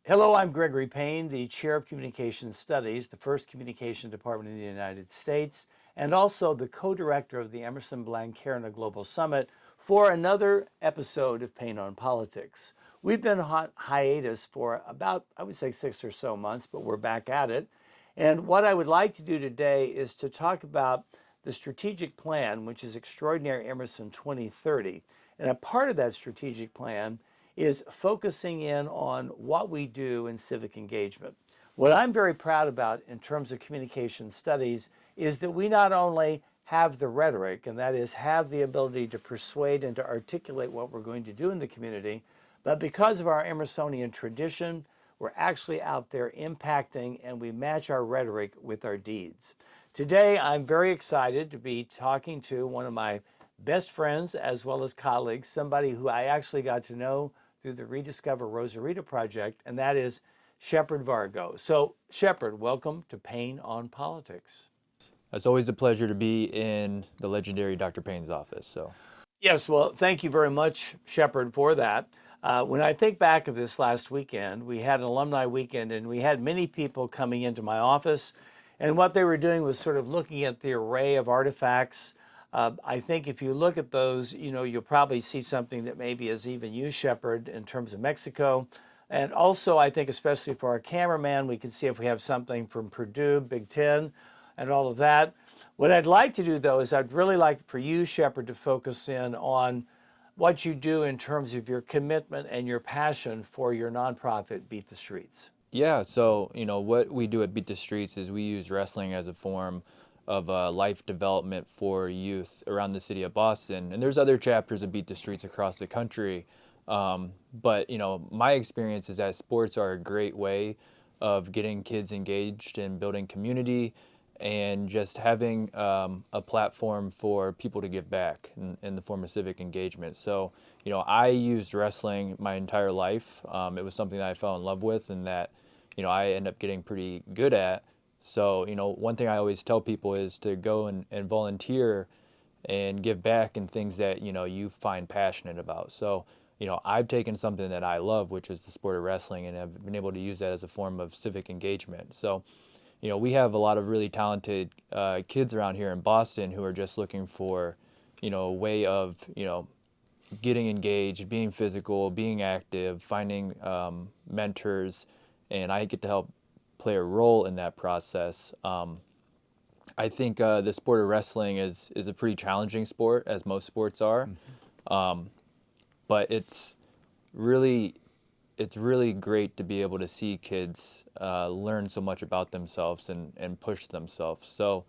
Hello, I'm Gregory Payne, the Chair of Communication Studies, the first communication department in the United States, and also the co-director of the Emerson Blanquerna Global Summit for another episode of Payne on Politics. We've been on hiatus for about, I would say, 6 or so months, but we're back at it. And what I would like to do today is to talk about the strategic plan, which is Extraordinary Emerson 2030. And a part of that strategic plan is focusing in on what we do in civic engagement. What I'm very proud about in terms of communication studies is that we not only have the rhetoric, and that is have the ability to persuade and to articulate what we're going to do in the community, but because of our Emersonian tradition, we're actually out there impacting and we match our rhetoric with our deeds. Today, I'm very excited to be talking to one of my best friends as well as colleagues, somebody who I actually got to know through the Rediscover Rosarita project, and that is Shepard Vargo. So, Shepard, welcome to Payne on Politics. It's always a pleasure to be in the legendary Dr. Payne's office. Yes, well, thank you very much, Shepard, for that. When I think back of this last weekend, we had an alumni weekend and we had many people coming into my office. And what they were doing was sort of looking at the array of artifacts. I think if you look at those, you'll probably see something that maybe is even you, Shepard, in terms of Mexico. And also, I think, especially for our cameraman, we can see if we have something from Purdue, Big Ten, and all of that. What I'd like to do, though, is I'd really like for you, Shepard, to focus in on what you do in terms of your commitment and your passion for your nonprofit, Beat the Streets. Yeah, so, what we do at Beat the Streets is we use wrestling as a form of life development for youth around the city of Boston. And there's other chapters of Beat the Streets across the country. But, my experience is that sports are a great way of getting kids engaged and building community and just having a platform for people to give back in the form of civic engagement. So, I used wrestling my entire life. It was something that I fell in love with and that, I end up getting pretty good at. So, one thing I always tell people is to go and volunteer and give back in things that, you find passionate about. So, I've taken something that I love, which is the sport of wrestling, and have been able to use that as a form of civic engagement. So, we have a lot of really talented kids around here in Boston who are just looking for, a way of, getting engaged, being physical, being active, finding mentors, and I get to help play a role in that process. I think the sport of wrestling is a pretty challenging sport, as most sports are, but really it's really great to be able to see kids learn so much about themselves and push themselves. So,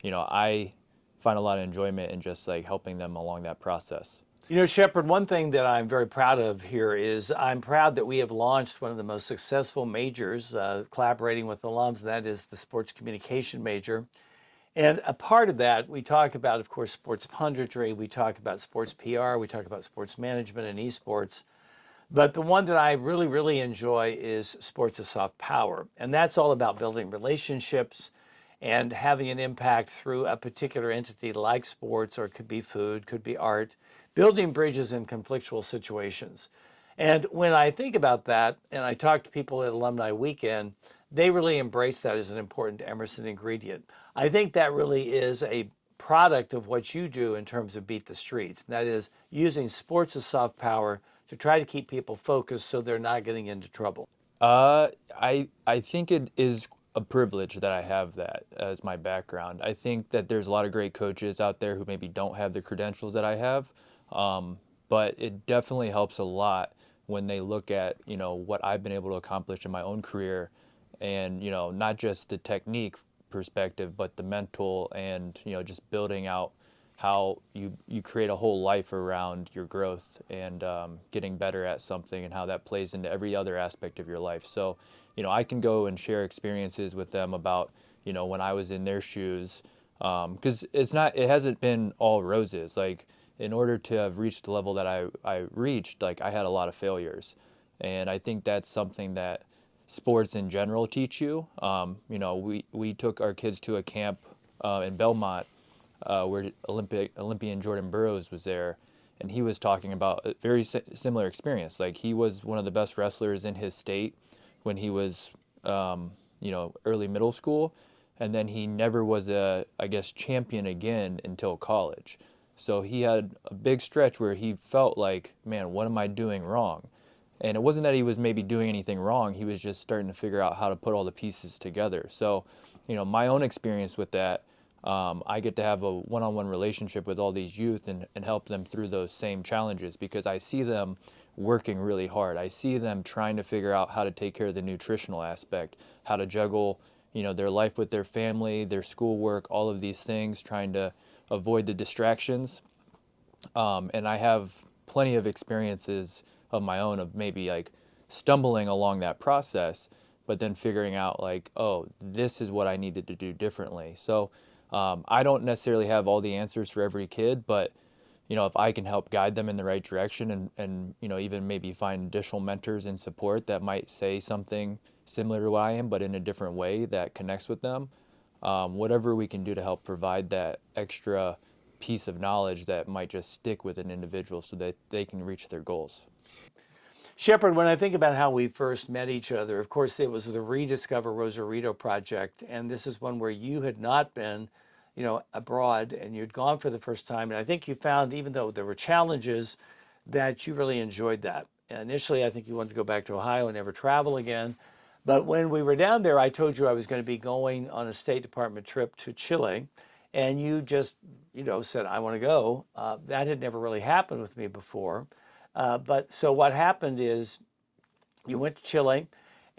I find a lot of enjoyment in just like helping them along that process. Shepard, one thing that I'm very proud of here is I'm proud that we have launched one of the most successful majors, collaborating with alums, and that is the sports communication major. And a part of that, we talk about, of course, sports punditry, we talk about sports PR, we talk about sports management and esports. But the one that I really, really enjoy is sports as soft power. And that's all about building relationships and having an impact through a particular entity like sports, or it could be food, could be art, building bridges in conflictual situations. And when I think about that, and I talk to people at Alumni Weekend, they really embrace that as an important Emerson ingredient. I think that really is a product of what you do in terms of Beat the Streets. And that is using sports as soft power to try to keep people focused so they're not getting into trouble. I think it is a privilege that I have that as my background. I think that there's a lot of great coaches out there who maybe don't have the credentials that I have, but it definitely helps a lot when they look at what I've been able to accomplish in my own career, and not just the technique perspective, but the mental and just building out how you create a whole life around your growth and getting better at something, and how that plays into every other aspect of your life. So, I can go and share experiences with them about, when I was in their shoes, because it hasn't been all roses. Like, in order to have reached the level that I reached, like, I had a lot of failures. And I think that's something that sports in general teach you. We took our kids to a camp in Belmont where Olympian Jordan Burroughs was there, and he was talking about a very similar experience. Like, he was one of the best wrestlers in his state when he was, early middle school. And then he never was I guess, champion again until college. So he had a big stretch where he felt like, man, what am I doing wrong? And it wasn't that he was maybe doing anything wrong. He was just starting to figure out how to put all the pieces together. So, my own experience with that, I get to have a one-on-one relationship with all these youth and help them through those same challenges because I see them working really hard. I see them trying to figure out how to take care of the nutritional aspect, how to juggle, their life with their family, their schoolwork, all of these things, trying to avoid the distractions. And I have plenty of experiences of my own of maybe like stumbling along that process, but then figuring out like, oh, this is what I needed to do differently. So I don't necessarily have all the answers for every kid, but if I can help guide them in the right direction and even maybe find additional mentors and support that might say something similar to what I am, but in a different way that connects with them, whatever we can do to help provide that extra piece of knowledge that might just stick with an individual so that they can reach their goals. Shepard, when I think about how we first met each other, of course, it was the Rediscover Rosarito project. And this is one where you had not been, abroad and you'd gone for the first time. And I think you found, even though there were challenges, that you really enjoyed that. Initially, I think you wanted to go back to Ohio and never travel again. But when we were down there, I told you I was going to be going on a State Department trip to Chile. And you just, said, I want to go. That had never really happened with me before. But so what happened is you went to Chile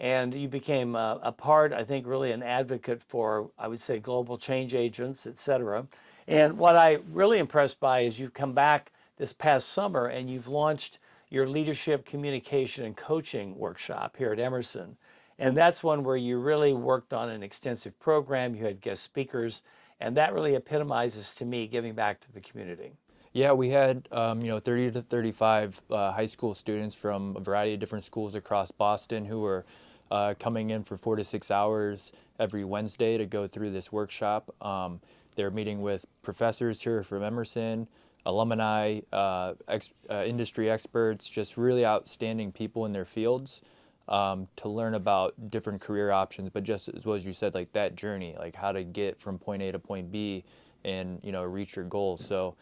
and you became a part, I think, really an advocate for, I would say, global change agents, et cetera. And what I really impressed by is you've come back this past summer and you've launched your leadership, communication, and coaching workshop here at Emerson. And that's one where you really worked on an extensive program. You had guest speakers, and that really epitomizes to me giving back to the community. Yeah, we had 30 to 35 high school students from a variety of different schools across Boston who were coming in for 4 to 6 hours every Wednesday to go through this workshop. They're meeting with professors here from Emerson, alumni, industry experts, just really outstanding people in their fields to learn about different career options, but just as well as you said, like that journey, like how to get from point A to point B and reach your goals. So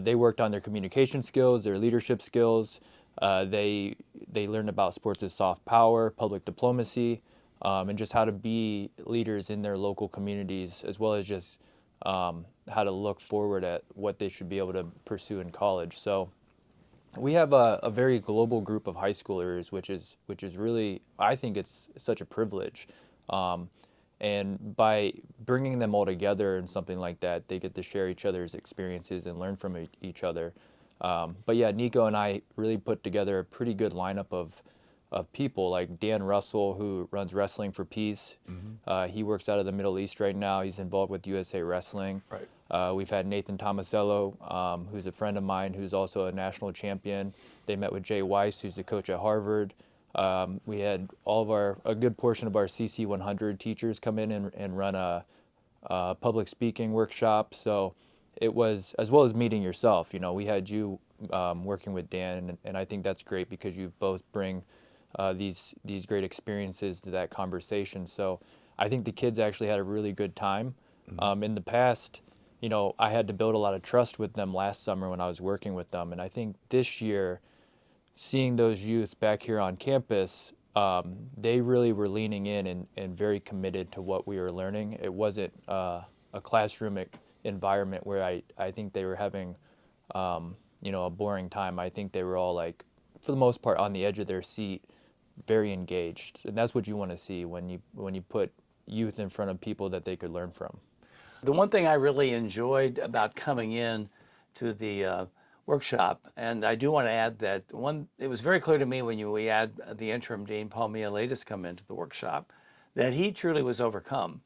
they worked on their communication skills, their leadership skills. They learned about sports as soft power, public diplomacy, and just how to be leaders in their local communities, as well as just how to look forward at what they should be able to pursue in college. So we have a very global group of high schoolers, which is really, I think it's such a privilege. And by bringing them all together in something like that, they get to share each other's experiences and learn from each other. But yeah, Nico and I really put together a pretty good lineup of people, like Dan Russell, who runs Wrestling for Peace. Mm-hmm. He works out of the Middle East right now. He's involved with USA Wrestling. Right. We've had Nathan Tomasello, who's a friend of mine, who's also a national champion. They met with Jay Weiss, who's the coach at Harvard. We had a good portion of our CC 100 teachers come in and run a public speaking workshop. So it was, as well as meeting yourself, we had you working with Dan, and I think that's great because you both bring these great experiences to that conversation. So I think the kids actually had a really good time. Mm-hmm. In the past, I had to build a lot of trust with them last summer when I was working with them, and I think this year, seeing those youth back here on campus, they really were leaning in and very committed to what we were learning. It wasn't a classroom environment where I think they were having, a boring time. I think they were all, like, for the most part, on the edge of their seat, very engaged. And that's what you want to see when you put youth in front of people that they could learn from. The one thing I really enjoyed about coming in to the workshop, and I do want to add that it was very clear to me when we had the interim dean, Paul Mialadis, come into the workshop, that he truly was overcome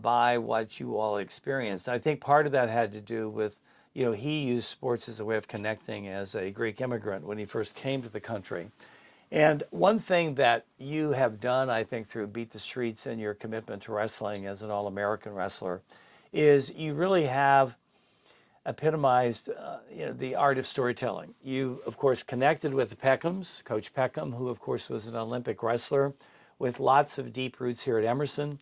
by what you all experienced. I think part of that had to do with, he used sports as a way of connecting as a Greek immigrant when he first came to the country. And one thing that you have done, I think, through Beat the Streets and your commitment to wrestling as an All-American wrestler, is you really have epitomized, the art of storytelling. You, of course, connected with the Peckhams, Coach Peckham, who, of course, was an Olympic wrestler, with lots of deep roots here at Emerson.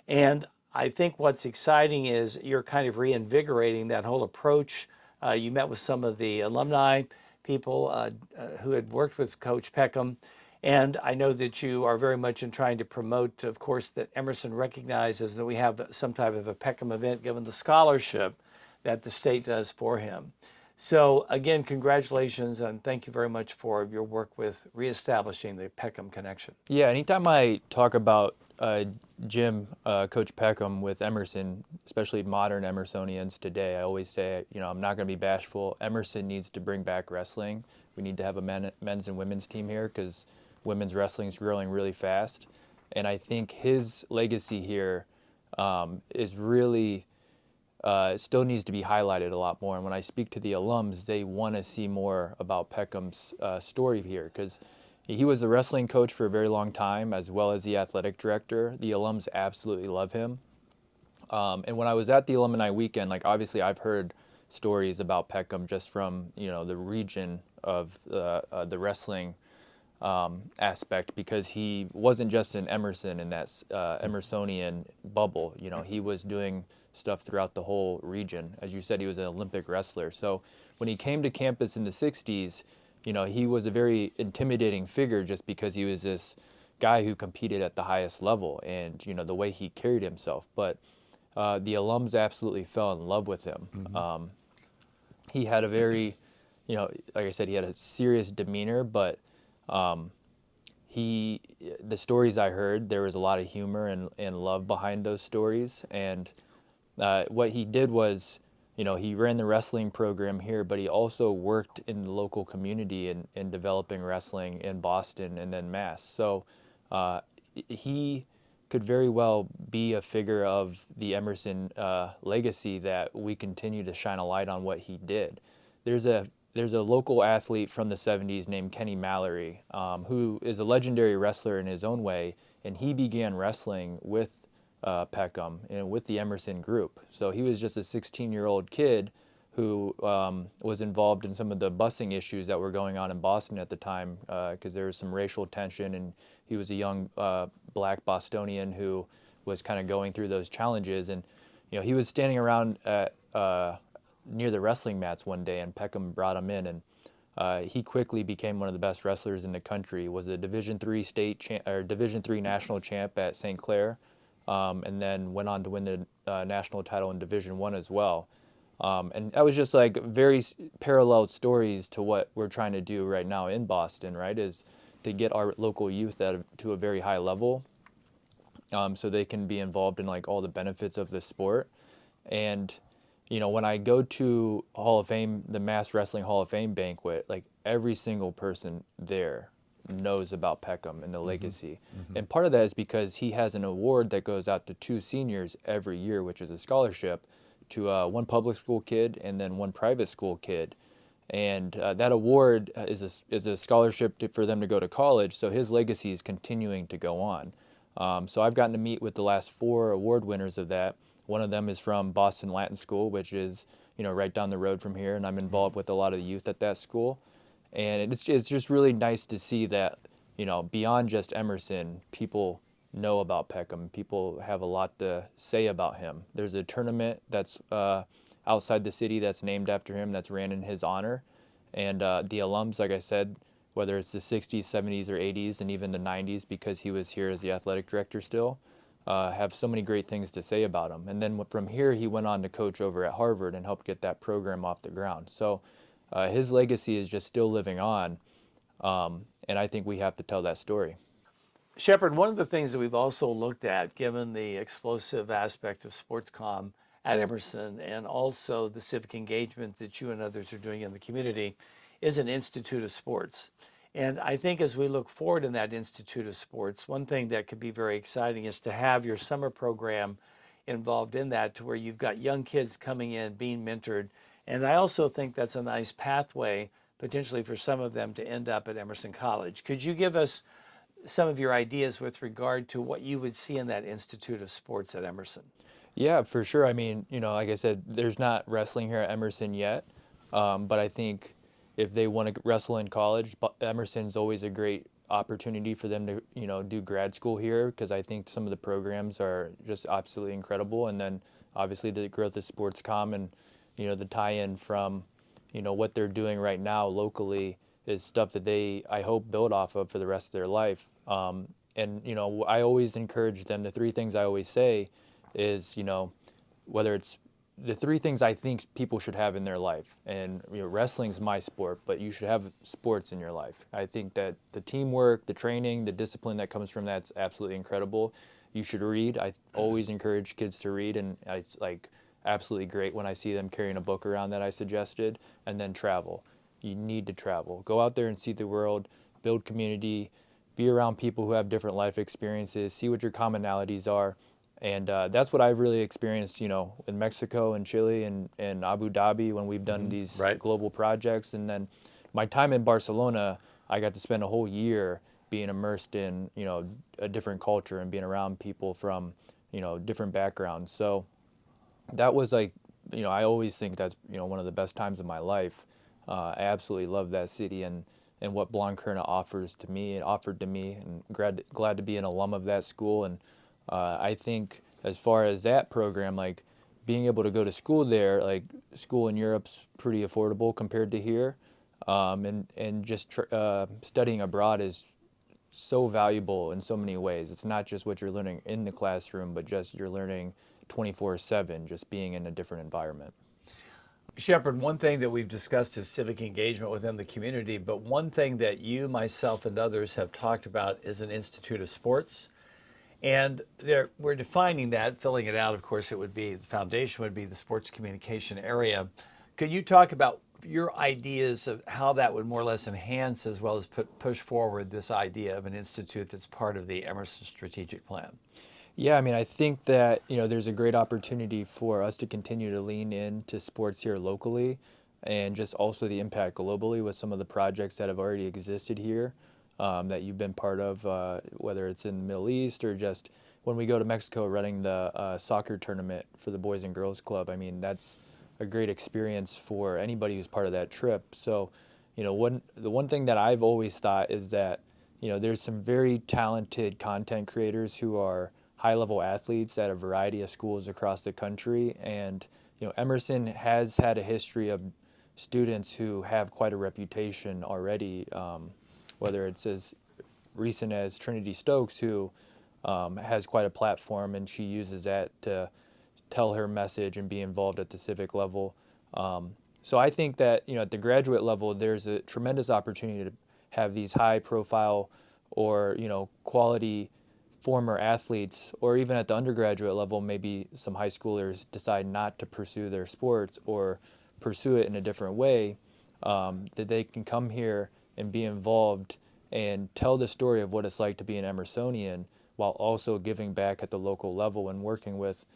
And I think what's exciting is you're kind of reinvigorating that whole approach. You met with some of the alumni people who had worked with Coach Peckham. And I know that you are very much in trying to promote, of course, that Emerson recognizes that we have some type of a Peckham event given the scholarship that the state does for him. So again, congratulations and thank you very much for your work with reestablishing the Peckham connection. Yeah, anytime I talk about Coach Peckham with Emerson, especially modern Emersonians today, I always say, I'm not going to be bashful. Emerson needs to bring back wrestling. We need to have a men's and women's team here because women's wrestling is growing really fast. And I think his legacy here is really still needs to be highlighted a lot more. And when I speak to the alums, they want to see more about Peckham's story here because he was the wrestling coach for a very long time as well as the athletic director. The alums absolutely love him. And when I was at the alumni weekend, obviously I've heard stories about Peckham just from, the region of the wrestling aspect because he wasn't just in Emerson in that Emersonian bubble. He was doing stuff throughout the whole region. As you said, he was an Olympic wrestler. So when he came to campus in the 60s, he was a very intimidating figure just because he was this guy who competed at the highest level and, the way he carried himself. But the alums absolutely fell in love with him. Mm-hmm. He had a very, like I said, he had a serious demeanor, but the stories I heard, there was a lot of humor and love behind those stories. And what he did was, he ran the wrestling program here, but he also worked in the local community in developing wrestling in Boston and then Mass. So he could very well be a figure of the Emerson legacy that we continue to shine a light on what he did. There's a local athlete from the 70s named Kenny Mallory, who is a legendary wrestler in his own way, and he began wrestling with Peckham and with the Emerson group. So he was just a 16-year-old kid who was involved in some of the busing issues that were going on in Boston at the time because there was some racial tension, and he was a young black Bostonian who was kind of going through those challenges. And he was standing around at near the wrestling mats one day, and Peckham brought him in, and he quickly became one of the best wrestlers in the country. Was a Division III Division III national champ at St. Clair, and then went on to win the national title in Division I as well. And that was just very parallel stories to what we're trying to do right now in Boston, right? Is to get our local youth to a very high level, so they can be involved in all the benefits of the sport. And when I go to Hall of Fame, the Mass Wrestling Hall of Fame banquet, every single person there knows about Peckham and the legacy. Mm-hmm. And part of that is because he has an award that goes out to 2 seniors every year, which is a scholarship to one public school kid and then one private school kid. And that award is a scholarship for them to go to college, so his legacy is continuing to go on. So I've gotten to meet with the last 4 award winners of that. One of them is from Boston Latin School, which is right down the road from here, and I'm involved with a lot of the youth at that school. And it's just really nice to see that beyond just Emerson, people know about Peckham. People have a lot to say about him. There's a tournament that's outside the city that's named after him, that's ran in his honor. And the alums, like I said, whether it's the 60s, 70s, or 80s, and even the 90s, because he was here as the athletic director still, have so many great things to say about him. And then from here, he went on to coach over at Harvard and helped get that program off the ground. So his legacy is just still living on, and I think we have to tell that story. Shepard, one of the things that we've also looked at, given the explosive aspect of SportsCom at Emerson and also the civic engagement that you and others are doing in the community, is an Institute of Sports. And I think as we look forward in that Institute of Sports, one thing that could be very exciting is to have your summer program involved in that, to where you've got young kids coming in, being mentored. And I also think that's a nice pathway potentially for some of them to end up at Emerson College. Could you give us some of your ideas with regard to what you would see in that Institute of Sports at Emerson? Yeah, for sure. I mean, like I said, there's not wrestling here at Emerson yet, but I think if they want to wrestle in college, Emerson's always a great opportunity for them to, do grad school here, because I think some of the programs are just absolutely incredible. And then obviously the growth of sports com and, the tie-in from, what they're doing right now locally is stuff that they, I hope, build off of for the rest of their life. And, I always encourage them. The three things I always say is, whether it's the three things I think people should have in their life. And wrestling's my sport, but you should have sports in your life. I think that the teamwork, the training, the discipline that comes from that's absolutely incredible. You should read. I always encourage kids to read, and it's like absolutely great when I see them carrying a book around that I suggested. And then travel. You need to travel. Go out there and see the world, build community, be around people who have different life experiences, see what your commonalities are. And that's what I've really experienced, in Mexico and Chile and Abu Dhabi when we've done these Right. global projects. And then my time in Barcelona, I got to spend a whole year being immersed in, a different culture and being around people from, different backgrounds. So that was like, I always think that's, one of the best times of my life. I absolutely love that city and what Blanquerna offers to me and offered to me, and glad to be an alum of that school. And I think as far as that program, like being able to go to school there, like school in Europe's pretty affordable compared to here, and just studying abroad is so valuable in so many ways. It's not just what you're learning in the classroom, but just you're learning 24/7, just being in a different environment. Shepard, one thing that we've discussed is civic engagement within the community, but one thing that you, myself, and others have talked about is an institute of sports. And we're defining that, filling it out. Of course, it would be the foundation would be the sports communication area. Could you talk about your ideas of how that would more or less enhance as well as push forward this idea of an institute that's part of the Emerson Strategic Plan? Yeah, I mean, I think that, there's a great opportunity for us to continue to lean into sports here locally, and just also the impact globally with some of the projects that have already existed here, that you've been part of, whether it's in the Middle East or just when we go to Mexico running the soccer tournament for the Boys and Girls Club. I mean, that's a great experience for anybody who's part of that trip. So, the one thing that I've always thought is that, there's some very talented content creators who are high-level athletes at a variety of schools across the country. And, Emerson has had a history of students who have quite a reputation already, whether it's as recent as Trinity Stokes, who has quite a platform, and she uses that to tell her message and be involved at the civic level. So I think that, at the graduate level, there's a tremendous opportunity to have these high-profile or, quality former athletes, or even at the undergraduate level, maybe some high schoolers decide not to pursue their sports or pursue it in a different way, that they can come here and be involved and tell the story of what it's like to be an Emersonian, while also giving back at the local level and working with,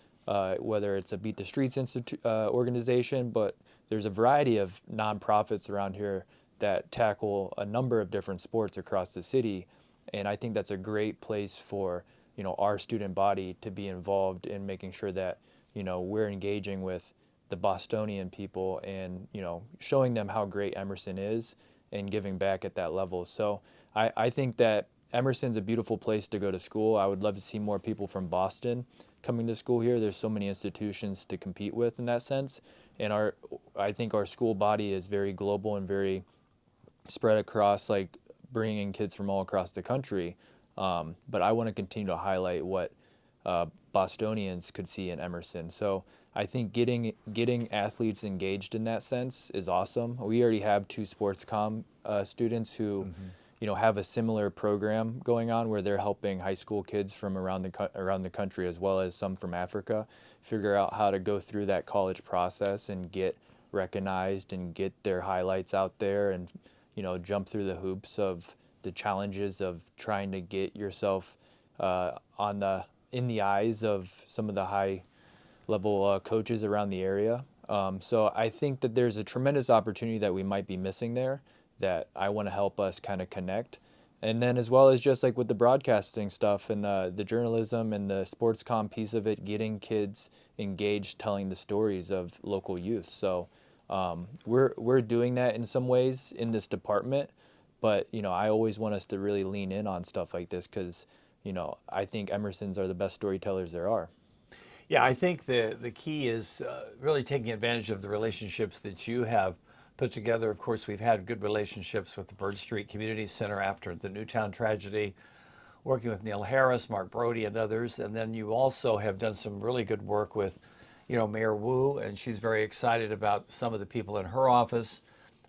whether it's a Beat the Streets organization, but there's a variety of nonprofits around here that tackle a number of different sports across the city. And I think that's a great place for, our student body to be involved in making sure that, we're engaging with the Bostonian people and, showing them how great Emerson is and giving back at that level. So I think that Emerson's a beautiful place to go to school. I would love to see more people from Boston coming to school here. There's so many institutions to compete with in that sense. And I think our school body is very global and very spread across, like bringing in kids from all across the country. But I want to continue to highlight what Bostonians could see in Emerson. So I think getting athletes engaged in that sense is awesome. We already have 2 sports comm students who, have a similar program going on where they're helping high school kids from around the country, as well as some from Africa, figure out how to go through that college process and get recognized and get their highlights out there, and jump through the hoops of the challenges of trying to get yourself in the eyes of some of the high level coaches around the area. So I think that there's a tremendous opportunity that we might be missing there, that I want to help us kind of connect. And then, as well as just like with the broadcasting stuff and the journalism and the sports comm piece of it, getting kids engaged, telling the stories of local youth. So we're doing that in some ways in this department, But, I always want us to really lean in on stuff like this because, I think Emersons are the best storytellers there are. Yeah, I think the key is really taking advantage of the relationships that you have put together. Of course, we've had good relationships with the Bird Street Community Center after the Newtown tragedy, working with Neil Harris, Mark Brody, and others. And then you also have done some really good work with, Mayor Wu, and she's very excited about some of the people in her office.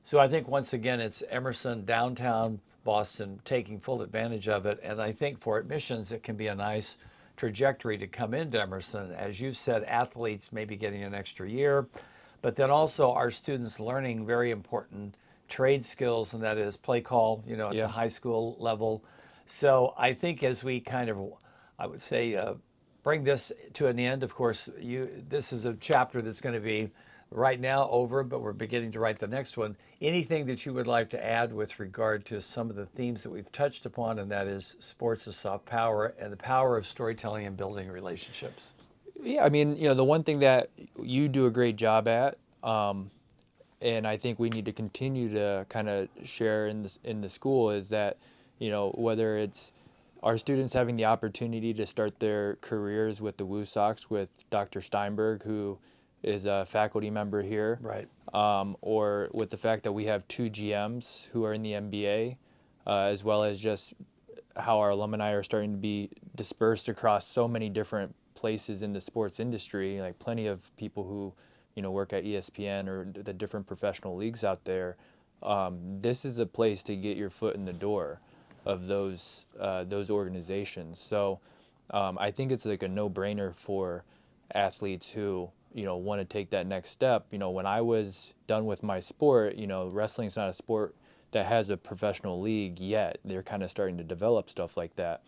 So I think once again, it's Emerson, downtown Boston, taking full advantage of it. And I think for admissions, it can be a nice trajectory to come into Emerson. As you said, athletes maybe getting an extra year, but then also our students learning very important trade skills, and that is play call, at the Yeah. high school level. So I think as we kind of, I would say, bring this to an end, of course, this is a chapter that's going to be right now over, but we're beginning to write the next one. Anything that you would like to add with regard to some of the themes that we've touched upon, and that is sports as soft power and the power of storytelling and building relationships? Yeah, I mean, the one thing that you do a great job at, and I think we need to continue to kind of share in the school is that, whether it's our students having the opportunity to start their careers with the Woo Sox with Dr. Steinberg, who is a faculty member here, Right. or with the fact that we have two GMs who are in the NBA, as well as just how our alumni are starting to be dispersed across so many different places in the sports industry, like plenty of people who, work at ESPN or the different professional leagues out there. This is a place to get your foot in the door of those organizations. So I think it's like a no-brainer for athletes who want to take that next step. When I was done with my sport, wrestling's not a sport that has a professional league yet. They're kind of starting to develop stuff like that.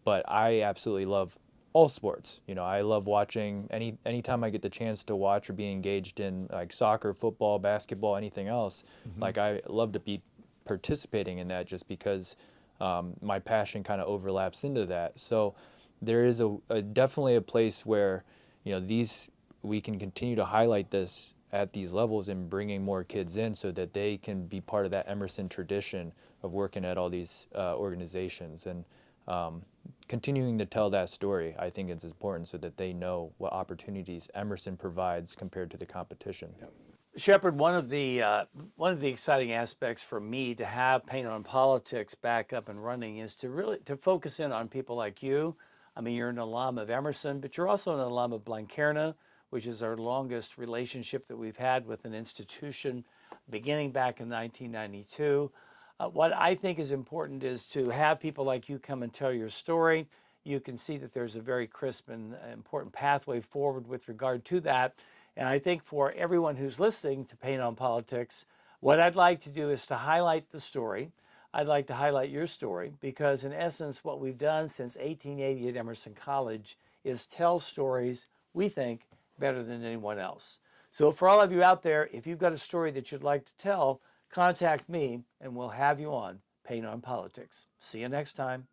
But I absolutely love all sports. I love watching anytime I get the chance to watch or be engaged in like soccer, football, basketball, anything else. Mm-hmm. Like I love to be participating in that just because my passion kind of overlaps into that. So there is definitely a place where we can continue to highlight this at these levels and bringing more kids in so that they can be part of that Emerson tradition of working at all these organizations and continuing to tell that story. I think it's important so that they know what opportunities Emerson provides compared to the competition. Yep. Shepard, one of the exciting aspects for me to have Paint on Politics back up and running is to really to focus in on people like you. I mean, you're an alum of Emerson, but you're also an alum of Blanquerna, which is our longest relationship that we've had with an institution beginning back in 1992. What I think is important is to have people like you come and tell your story. You can see that there's a very crisp and important pathway forward with regard to that. And I think for everyone who's listening to Paint on Politics, what I'd like to do is to highlight the story. I'd like to highlight your story because, in essence, what we've done since 1880 at Emerson College is tell stories, we think, better than anyone else. So for all of you out there, if you've got a story that you'd like to tell, contact me and we'll have you on Paint on Politics. See you next time.